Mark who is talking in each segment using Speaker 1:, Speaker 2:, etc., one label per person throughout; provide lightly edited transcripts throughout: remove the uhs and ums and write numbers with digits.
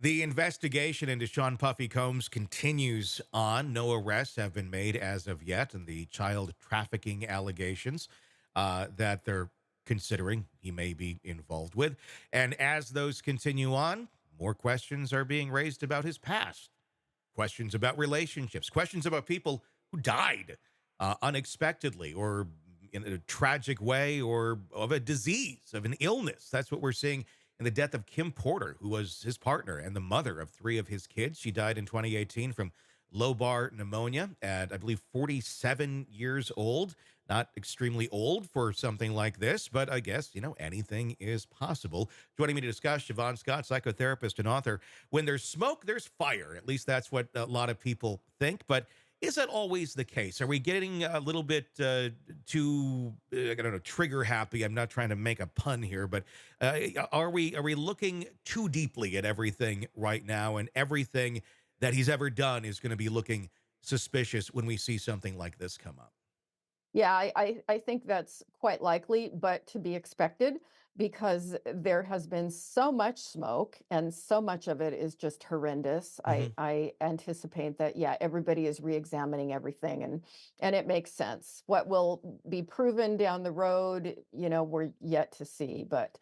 Speaker 1: The investigation into Sean Puffy Combs continues on. No arrests have been made as of yet in the child trafficking allegations that they're considering he may be involved with. And as those continue on, more questions are being raised about his past, questions about relationships, questions about people who died unexpectedly or in a tragic way or of a disease, of an illness. That's what we're seeing in the death of Kim Porter, who was his partner and the mother of three of his kids. She died in 2018 from lobar pneumonia at, I believe, 47 years old. Not extremely old for something like this, but I guess, anything is possible. Joining me to discuss, Shavaun Scott, psychotherapist and author. When there's smoke, there's fire. At least that's what a lot of people think. But is that always the case? Are we getting a little bit too, I don't know, trigger happy? I'm not trying to make a pun here, but are we looking too deeply at everything right now, and everything that he's ever done is going to be looking suspicious when we see something like this come up?
Speaker 2: Yeah, I think that's quite likely, but to be expected because there has been so much smoke and so much of it is just horrendous.
Speaker 1: Hmm.
Speaker 2: I anticipate that, yeah, everybody is re-examining everything and it makes sense. What will be proven down the road, we're yet to see, but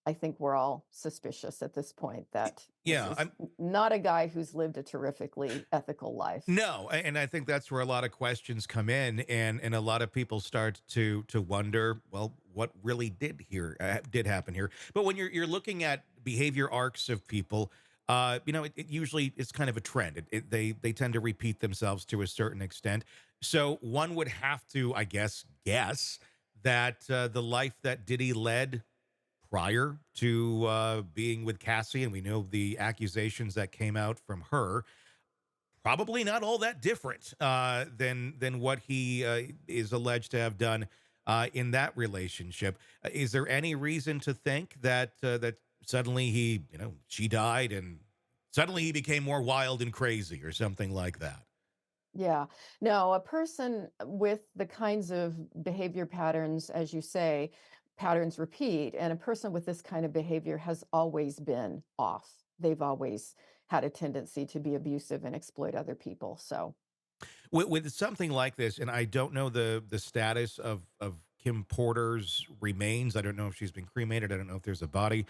Speaker 2: I think we're all suspicious at this point that this
Speaker 1: Yeah,
Speaker 2: is not a guy who's lived a terrifically ethical life.
Speaker 1: no, and I think that's where a lot of questions come in, and a lot of people start to wonder, well, what really did happen here? But when you're looking at behavior arcs of people, it usually is kind of a trend. They tend to repeat themselves to a certain extent. So one would have to, I guess that the life that Diddy led prior to being with Cassie, and we know the accusations that came out from her, probably not all that different than what he is alleged to have done in that relationship. Is there any reason to think that suddenly she died and suddenly he became more wild and crazy or something like that?
Speaker 2: Yeah. No, a person with the kinds of behavior patterns, as you say, patterns repeat, and a person with this kind of behavior has always been off. They've always had a tendency to be abusive and exploit other people. So,
Speaker 1: With something like this, and I don't know the status of Kim Porter's remains. I don't know if she's been cremated. I don't know if there's a body.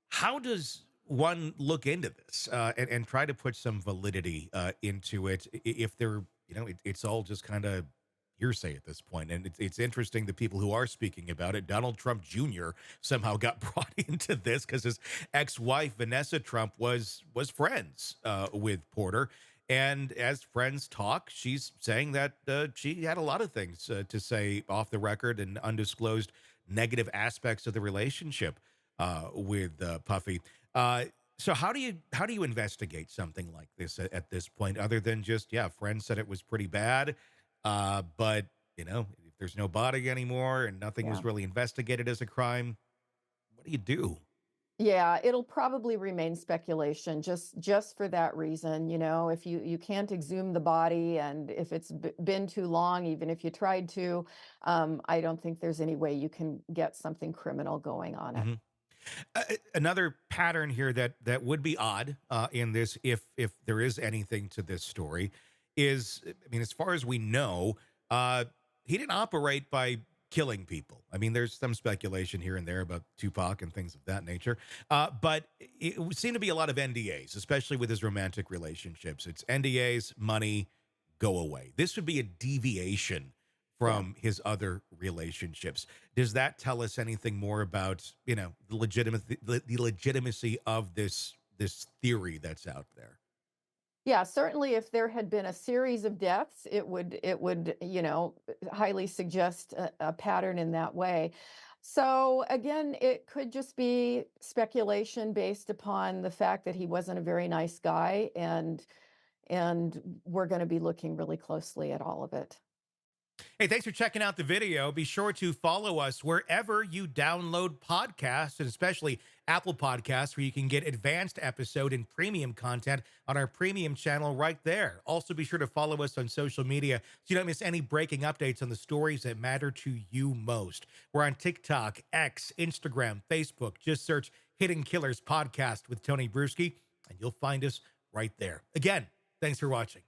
Speaker 1: How does one look into this and try to put some validity into it if they're, it's all just kind of hearsay at this point? And it's interesting the people who are speaking about it. Donald Trump Jr. somehow got brought into this because his ex-wife Vanessa Trump was friends with Porter. And as friends talk, she's saying that she had a lot of things to say off the record and undisclosed negative aspects of the relationship with Puffy. So how do you investigate something like this at this point, other than just, yeah, friends said it was pretty bad, but if there's no body anymore and nothing
Speaker 2: yeah.
Speaker 1: was really investigated as a crime, what do you do?
Speaker 2: Yeah, it'll probably remain speculation just for that reason, if you can't exhume the body and if it's been too long, even if you tried to, I don't think there's any way you can get something criminal going on it.
Speaker 1: Mhm. Another pattern here that would be odd in this, if there is anything to this story, is, I mean, as far as we know, he didn't operate by killing people. I mean, there's some speculation here and there about Tupac and things of that nature, but it would seem to be a lot of NDAs, especially with his romantic relationships. It's NDAs, money, go away. This would be a deviation
Speaker 2: Yeah.
Speaker 1: from his other relationships. Does that tell us anything more about, the legitimacy of this theory that's out there?
Speaker 2: Yeah, certainly if there had been a series of deaths, it would, highly suggest a pattern in that way. So again, it could just be speculation based upon the fact that he wasn't a very nice guy and we're going to be looking really closely at all of it.
Speaker 1: Hey, thanks for checking out the video. Be sure to follow us wherever you download podcasts, and especially Apple Podcasts, where you can get advanced episode and premium content on our premium channel right there. Also, be sure to follow us on social media so you don't miss any breaking updates on the stories that matter to you most. We're on TikTok, X, Instagram, Facebook. Just search Hidden Killers podcast with Tony Brueski, and you'll find us right there. Again, thanks for watching.